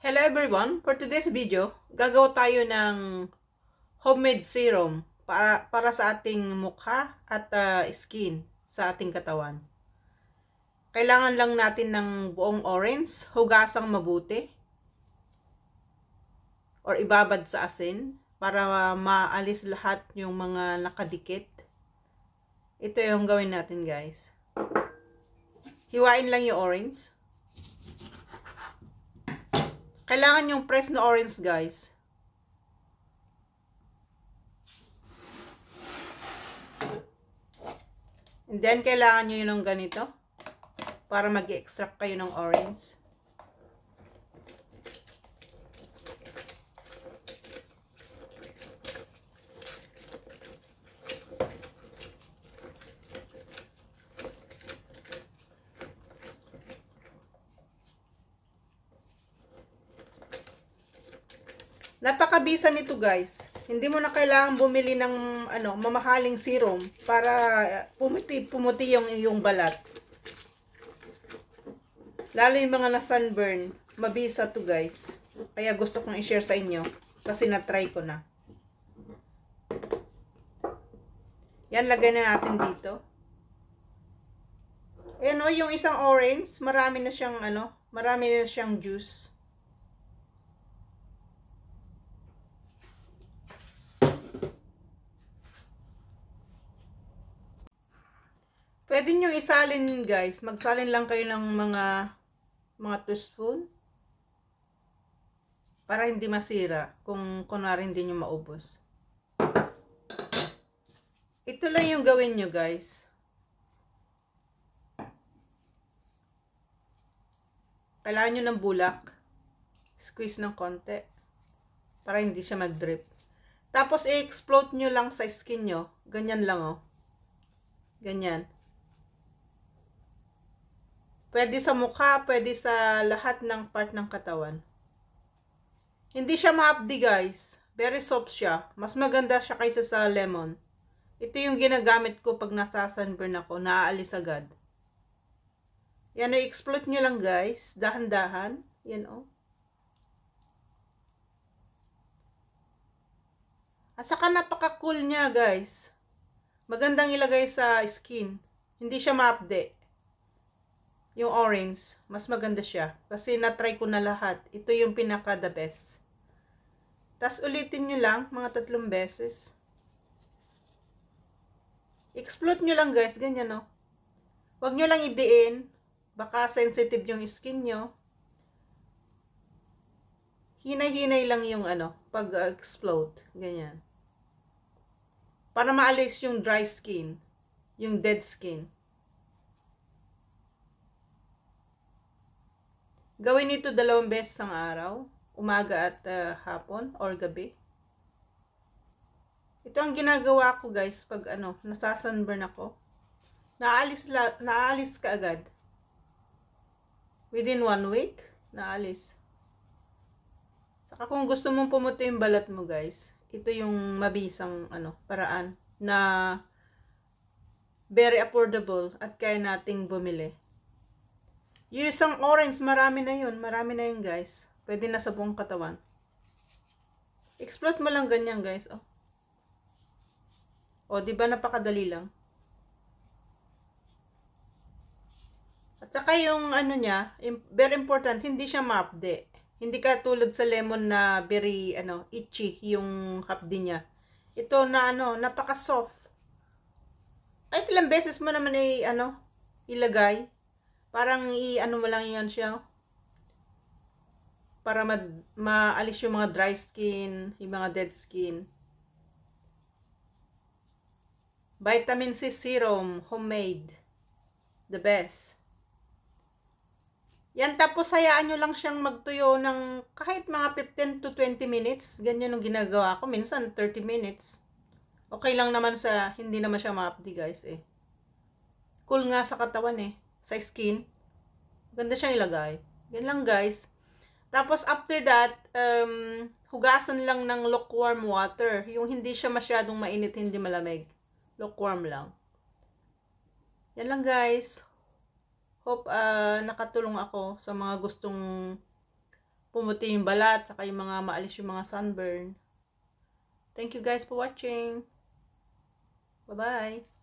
Hello everyone! For today's video, gagawa tayo ng homemade serum para sa ating mukha at skin sa ating katawan. Kailangan lang natin ng buong orange, hugasang mabuti or ibabad sa asin para maalis lahat yung mga nakadikit. Ito yung gawin natin, guys. Hiwain lang yung orange. Kailangan yung fresh na orange, guys. And then, kailangan nyo yun ng ganito para mag-extract kayo ng orange. Napakabisa nito, guys. Hindi mo na kailangan bumili ng mamahaling serum para pumuti yung iyong balat. Lalo yung mga na-sunburn, mabisa to, guys. Kaya gusto kong i-share sa inyo kasi na-try ko na. Yan, lagay na natin dito. Ayan o, yung isang orange, marami na siyang juice. Pwede nyo isalin, guys. Magsalin lang kayo ng mga 2 spoon. Para hindi masira kung kunwari hindi nyo maubos. Ito lang yung gawin nyo, guys. Kailangan nyo ng bulak. Squeeze ng konti. Para hindi siya mag-drip. Tapos, i-explode nyo lang sa skin nyo. Ganyan lang, oh. Ganyan. Pwede sa mukha, pwede sa lahat ng part ng katawan. Hindi siya maapdi, guys. Very soft siya. Mas maganda siya kaysa sa lemon. Ito yung ginagamit ko pag nasa-sunburn ako. Naaalis agad. Yan, i-explode nyo lang, guys. Dahan-dahan. Yan, oh. At saka napaka-cool niya, guys. Magandang ilagay sa skin. Hindi siya maapdi. Yung orange, mas maganda siya. Kasi na-try ko na lahat. Ito yung pinaka the best. Tapos ulitin nyo lang, mga 3 beses. Explode nyo lang, guys. Ganyan, no? Huwag nyo lang idiin. Baka sensitive yung skin nyo. Hinay-hinay lang yung pag-explode. Ganyan. Para maalis yung dry skin. Yung dead skin. Gawin ito 2 beses ang araw, umaga at hapon or gabi. Ito ang ginagawa ko, guys, pag nasa-sunburn ako. Naalis ka agad. Within 1 week, naalis. Saka kung gusto mong pumuti yung balat mo, guys, ito yung mabisang paraan na very affordable at kaya nating bumili. Yung isang orange, marami na yun, guys. Pwede na sa buong katawan. Explode mo lang ganyan, guys. O, di ba napakadali lang? At saka yung niya, very important, hindi siya maapde. Hindi ka tulad sa lemon na very itchy yung hapdi niya. Ito na napaka-soft. Ay, ilang beses mo naman ilagay. Parang mo lang yan siya. Para maalis yung mga dry skin, yung mga dead skin. Vitamin C serum, homemade. The best. Yan, tapos hayaan nyo lang siyang magtuyo ng kahit mga 15 to 20 minutes. Ganyan yung ginagawa ko. Minsan 30 minutes. Okay lang naman hindi naman siya maapdi, guys, eh. Cool nga sa katawan, eh. Sa skin. Ganda siyang ilagay. Yan lang, guys. Tapos after that, hugasan lang ng lukewarm water. Yung hindi siya masyadong mainit, hindi malamig. Lukewarm lang. Yan lang, guys. Hope nakatulong ako sa mga gustong pumuti yung balat, saka yung mga maalis yung mga sunburn. Thank you guys for watching. Bye-bye.